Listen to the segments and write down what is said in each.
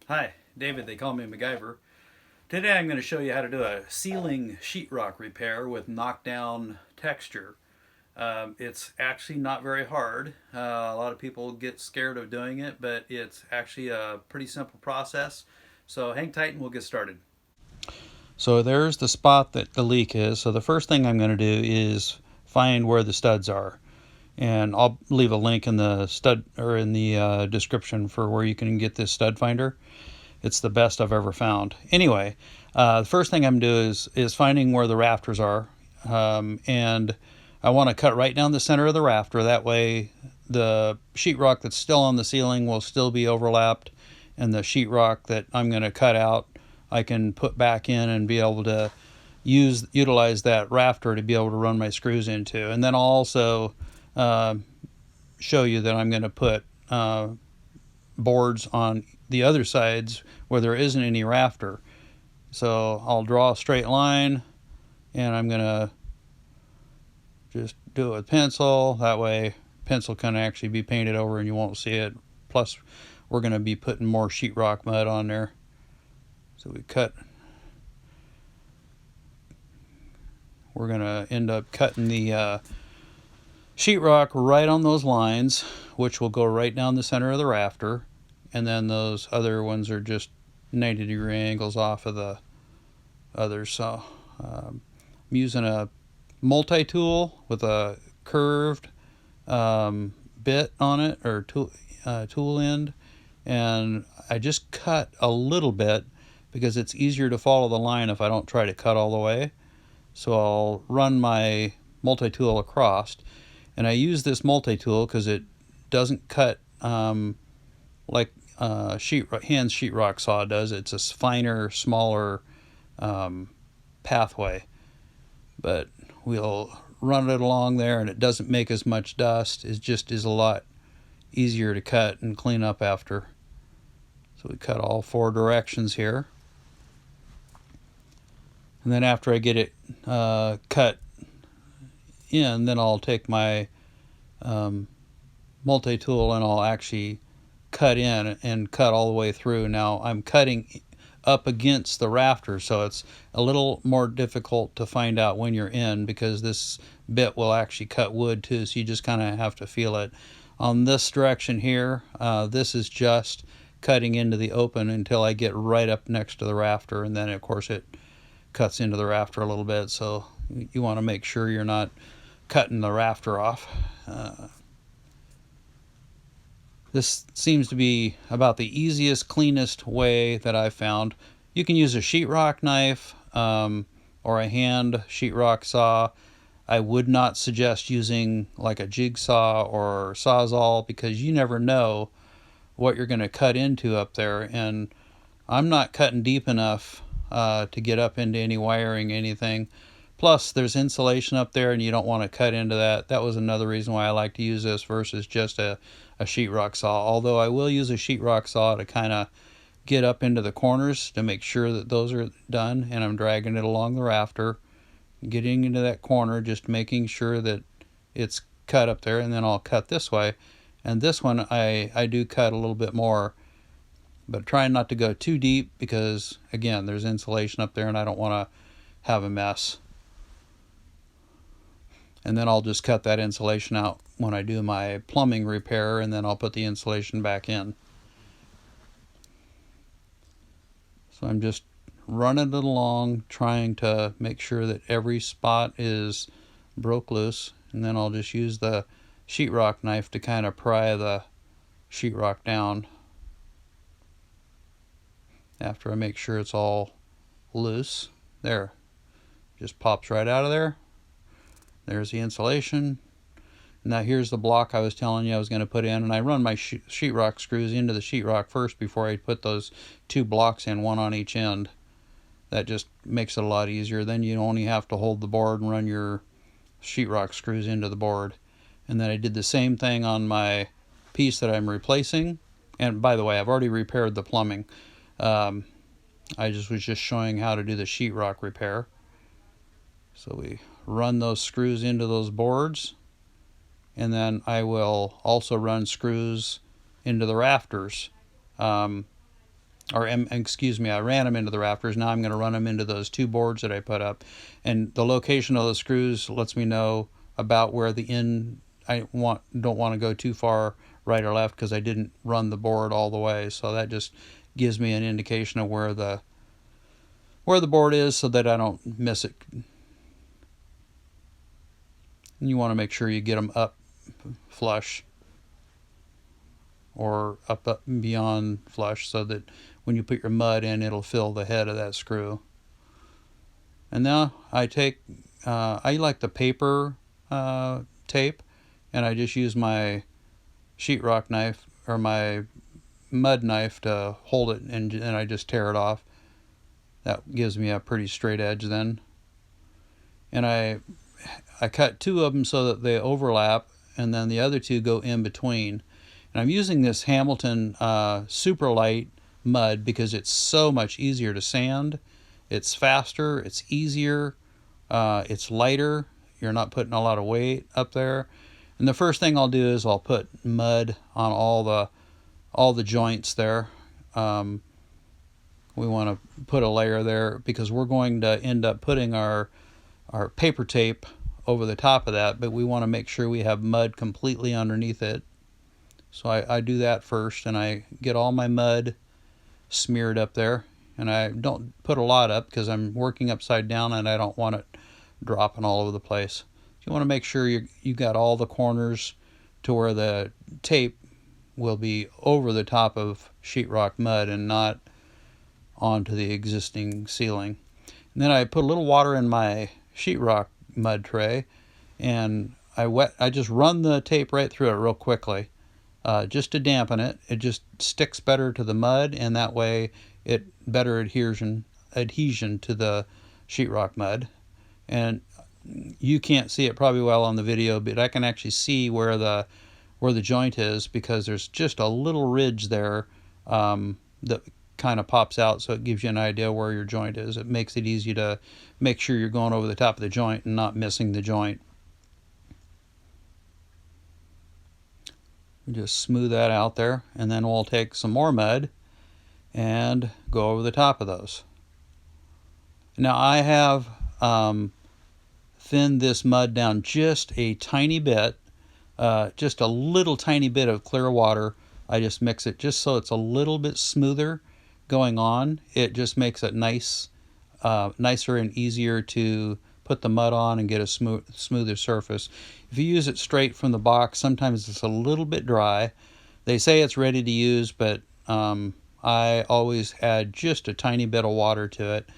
Hi, David. They call me MacGyver. Today I'm going to show you how to do a ceiling sheetrock repair with knockdown texture. It's actually not very hard. A lot of people get scared of doing it, but it's actually a pretty simple process. So hang tight and we'll get started. So there's the spot that the leak is. So the first thing I'm going to do is find where the studs are. And I'll leave a link in the stud or in the description for where you can get this stud finder. It's the best I've ever found. Anyway, the first thing I'm doing is finding where the rafters are, and I want to cut right down the center of the rafter. That way, the sheetrock that's still on the ceiling will still be overlapped, and the sheetrock that I'm going to cut out, I can put back in and be able to utilize that rafter to be able to run my screws into. And then I'll also uh, show you that I'm going to put boards on the other sides where there isn't any rafter. So I'll draw a straight line, and I'm going to just do it with pencil. That way pencil can actually be painted over and you won't see it. Plus we're going to be putting more sheetrock mud on there. So we're going to end up cutting the sheetrock right on those lines, which will go right down the center of the rafter. And then those other ones are just 90-degree angles off of the others. So I'm using a multi-tool with a curved bit on it, or tool end, and I just cut a little bit because it's easier to follow the line if I don't try to cut all the way. So I'll run my multi-tool across, and I use this multi-tool because it doesn't cut like hand sheetrock saw does. It's a finer, smaller pathway, but we'll run it along there, and it doesn't make as much dust. It just is a lot easier to cut and clean up after. So we cut all four directions here, and then after I get it cut in, then I'll take my multi-tool and I'll actually cut in and cut all the way through. Now I'm cutting up against the rafter, so it's a little more difficult to find out when you're in, because this bit will actually cut wood too, so you just kind of have to feel it. On this direction here, this is just cutting into the open until I get right up next to the rafter, and then of course it cuts into the rafter a little bit, so you want to make sure you're not cutting the rafter off. This seems to be about the easiest, cleanest way that I've found. You can use a sheetrock knife or a hand sheetrock saw. I would not suggest using like a jigsaw or sawzall, because you never know what you're going to cut into up there. And I'm not cutting deep enough to get up into any wiring, anything. Plus, there's insulation up there, and you don't want to cut into that. That was another reason why I like to use this versus just a sheetrock saw. Although I will use a sheetrock saw to kind of get up into the corners to make sure that those are done, and I'm dragging it along the rafter, getting into that corner, just making sure that it's cut up there, and then I'll cut this way. And this one I do cut a little bit more, but trying not to go too deep, because again, there's insulation up there and I don't want to have a mess. And then I'll just cut that insulation out when I do my plumbing repair, and then I'll put the insulation back in. So I'm just running it along, trying to make sure that every spot is broke loose, and then I'll just use the sheetrock knife to kind of pry the sheetrock down after I make sure it's all loose. There, just pops right out of there. There's the insulation. Now here's the block I was telling you I was going to put in, and I run my sheetrock screws into the sheetrock first before I put those two blocks in, one on each end. That just makes it a lot easier. Then you only have to hold the board and run your sheetrock screws into the board. And then I did the same thing on my piece that I'm replacing. And by the way, I've already repaired the plumbing. I was just showing how to do the sheetrock repair. So we run those screws into those boards, and then I will also run screws into the rafters. excuse me, I ran them into the rafters. Now I'm going to run them into those two boards that I put up. And the location of the screws lets me know about where the end, don't want to go too far right or left because I didn't run the board all the way. So that just gives me an indication of where the board is so that I don't miss it. And you want to make sure you get them up flush or up beyond flush so that when you put your mud in, it'll fill the head of that screw. And now I take, I like the paper tape, and I just use my sheetrock knife or my mud knife to hold it, and I just tear it off. That gives me a pretty straight edge then. And I cut two of them so that they overlap, and then the other two go in between. And I'm using this Hamilton super light mud because it's so much easier to sand. It's faster, it's easier, it's lighter. You're not putting a lot of weight up there. And the first thing I'll do is I'll put mud on all the joints there. We want to put a layer there because we're going to end up putting our paper tape over the top of that, but we want to make sure we have mud completely underneath it. So I do that first, and I get all my mud smeared up there, and I don't put a lot up because I'm working upside down and I don't want it dropping all over the place. You want to make sure you got all the corners to where the tape will be over the top of sheetrock mud and not onto the existing ceiling. And then I put a little water in my sheetrock mud tray, and I just run the tape right through it real quickly, just to dampen it. It just sticks better to the mud, and that way it better adhesion to the sheetrock mud. And you can't see it probably well on the video, but I can actually see where the joint is because there's just a little ridge there that kind of pops out, so it gives you an idea where your joint is. It makes it easy to make sure you're going over the top of the joint and not missing the joint. Just smooth that out there, and then we'll take some more mud and go over the top of those. Now I have thinned this mud down just a tiny bit, just a little tiny bit of clear water. I just mix it just so it's a little bit smoother going on. It just makes it nicer and easier to put the mud on and get a smoother surface. If you use it straight from the box, sometimes it's a little bit dry. They say it's ready to use, but I always add just a tiny bit of water to it.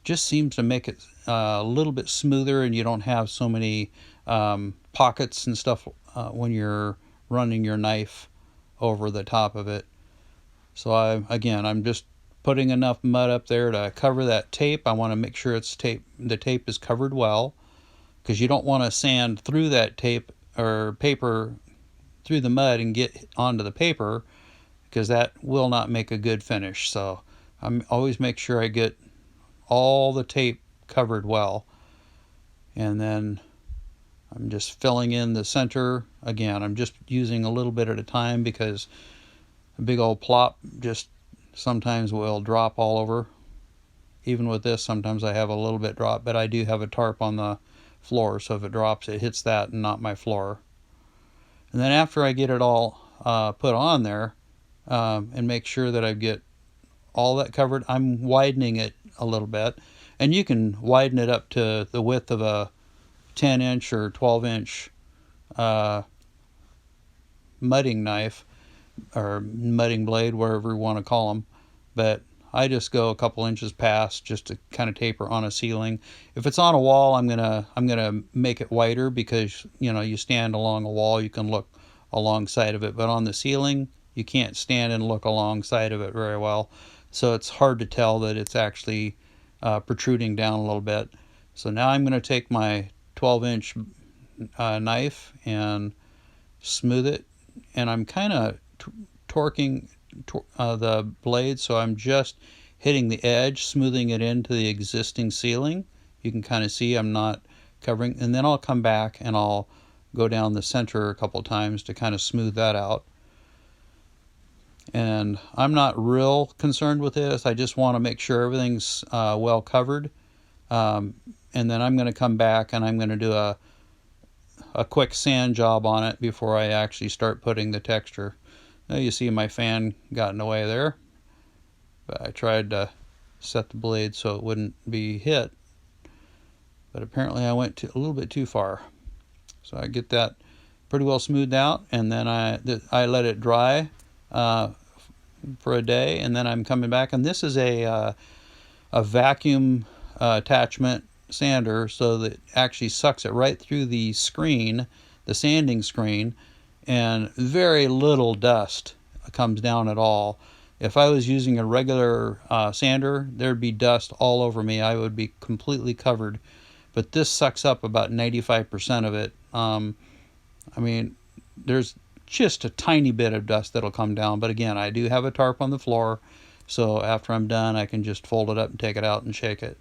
Just seems to make it a little bit smoother, and you don't have so many pockets and stuff when you're running your knife over the top of it. So I'm just putting enough mud up there to cover that tape. I want to make sure the tape is covered well, because you don't want to sand through that tape or paper through the mud and get onto the paper, because that will not make a good finish. So I always make sure I get all the tape covered well, and then I'm just filling in the center. Again, I'm just using a little bit at a time because a big old plop just sometimes will drop all over. Even with this, sometimes I have a little bit drop, but I do have a tarp on the floor, so if it drops, it hits that and not my floor. And then after I get it all put on there and make sure that I get all that covered, I'm widening it a little bit. And you can widen it up to the width of a 10-inch or 12-inch mudding knife or mudding blade, wherever you want to call them. But I just go a couple inches past just to kind of taper on a ceiling. If it's on a wall, I'm gonna make it wider, because you stand along a wall, you can look alongside of it, but on the ceiling you can't stand and look alongside of it very well, so it's hard to tell that it's actually protruding down a little bit. So now I'm going to take my 12-inch knife and smooth it, and I'm kind of torquing the blade, so I'm just hitting the edge, smoothing it into the existing ceiling. You can kind of see I'm not covering, and then I'll come back and I'll go down the center a couple times to kind of smooth that out. And I'm not real concerned with this. I just want to make sure everything's well covered. And then I'm going to come back and I'm going to do a quick sand job on it before I actually start putting the texture. Now you see my fan got in the way there, but I tried to set the blade so it wouldn't be hit, but apparently I went a little bit too far. So I get that pretty well smoothed out, and then I let it dry for a day, and then I'm coming back. And this is a vacuum attachment sander, so that it actually sucks it right through the screen, the sanding screen, and very little dust comes down at all. If I was using a regular sander, there'd be dust all over me. I would be completely covered. But this sucks up about 95% of it. I mean, there's just a tiny bit of dust that'll come down. But again, I do have a tarp on the floor, so after I'm done, I can just fold it up and take it out and shake it.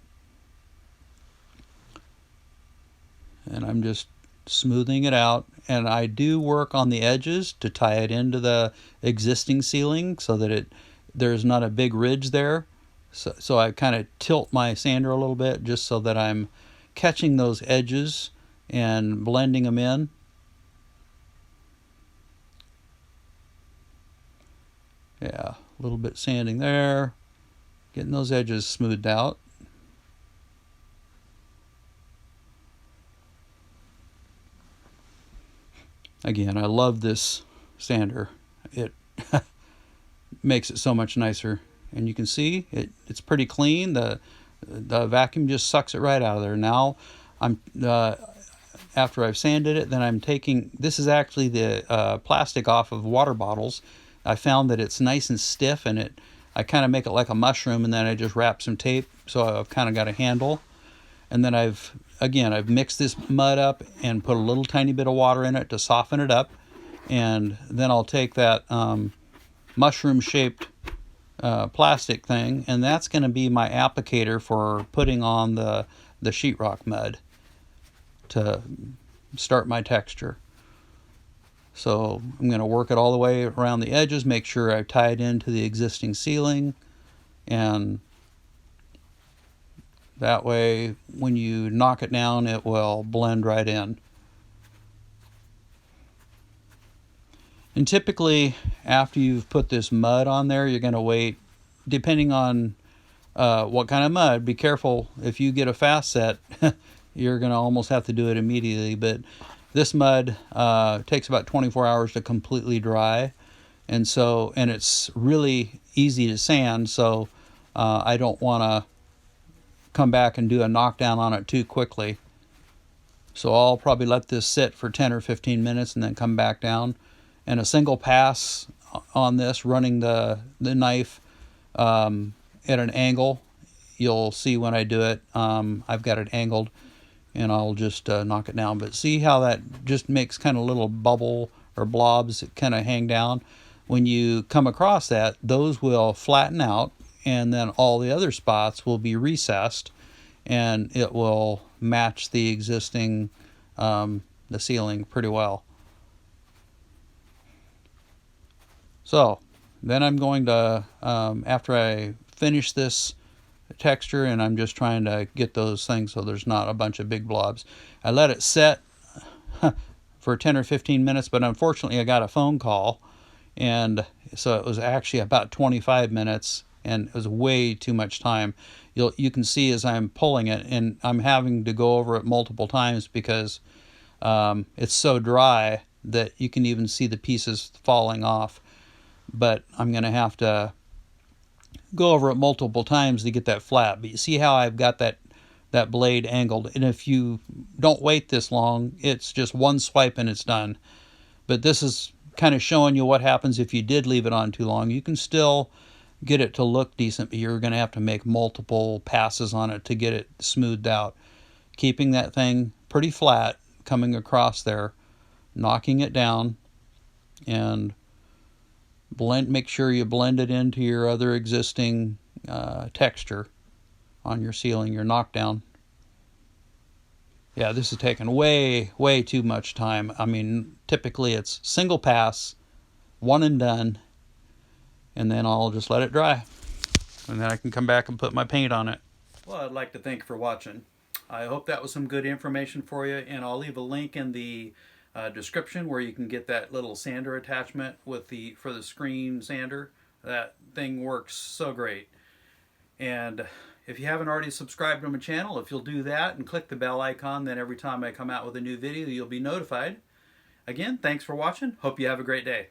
And I'm just smoothing it out. And I do work on the edges to tie it into the existing ceiling so that there's not a big ridge there. So I kind of tilt my sander a little bit just so that I'm catching those edges and blending them in. Yeah, a little bit sanding there, getting those edges smoothed out. Again, I love this sander. It makes it so much nicer. And you can see it's pretty clean. The vacuum just sucks it right out of there. Now, after I've sanded it, then I'm taking, this is actually the plastic off of water bottles. I found that it's nice and stiff, and I kind of make it like a mushroom, and then I just wrap some tape, so I've kind of got a handle. And then I've mixed this mud up and put a little tiny bit of water in it to soften it up. And then I'll take that mushroom-shaped plastic thing, and that's going to be my applicator for putting on the sheetrock mud to start my texture. So I'm going to work it all the way around the edges, make sure I tie it into the existing ceiling, and that way when you knock it down, it will blend right in. And typically, after you've put this mud on there, you're going to wait, depending on what kind of mud. Be careful, if you get a fast set, you're going to almost have to do it immediately. But this mud takes about 24 hours to completely dry. And it's really easy to sand, so I don't want to come back and do a knockdown on it too quickly. So I'll probably let this sit for 10 or 15 minutes and then come back down. And a single pass on this, running the knife at an angle, you'll see when I do it. I've got it angled, and I'll just knock it down. But see how that just makes kind of little bubble or blobs that kind of hang down? When you come across that, those will flatten out, and then all the other spots will be recessed, and it will match the existing the ceiling pretty well. So then I'm going to, after I finish this texture, and I'm just trying to get those things so there's not a bunch of big blobs, I let it set for 10 or 15 minutes, but unfortunately I got a phone call, and so it was actually about 25 minutes, and it was way too much time. You can see as I'm pulling it, and I'm having to go over it multiple times because it's so dry that you can even see the pieces falling off. But I'm going to have to go over it multiple times to get that flat. But you see how I've got that blade angled. And if you don't wait this long, it's just one swipe and it's done. But this is kind of showing you what happens if you did leave it on too long. You can still get it to look decent, but you're going to have to make multiple passes on it to get it smoothed out. Keeping that thing pretty flat, coming across there, knocking it down, and make sure you blend it into your other existing texture on your ceiling, your knockdown. Yeah, this is taking way too much time. I mean, typically it's single pass, one and done, and then I'll just let it dry. And then I can come back and put my paint on it. Well, I'd like to thank you for watching. I hope that was some good information for you, and I'll leave a link in the description where you can get that little sander attachment for the screen sander. That thing works so great. And if you haven't already subscribed to my channel, if you'll do that and click the bell icon, then every time I come out with a new video, you'll be notified. Again, thanks for watching. Hope you have a great day.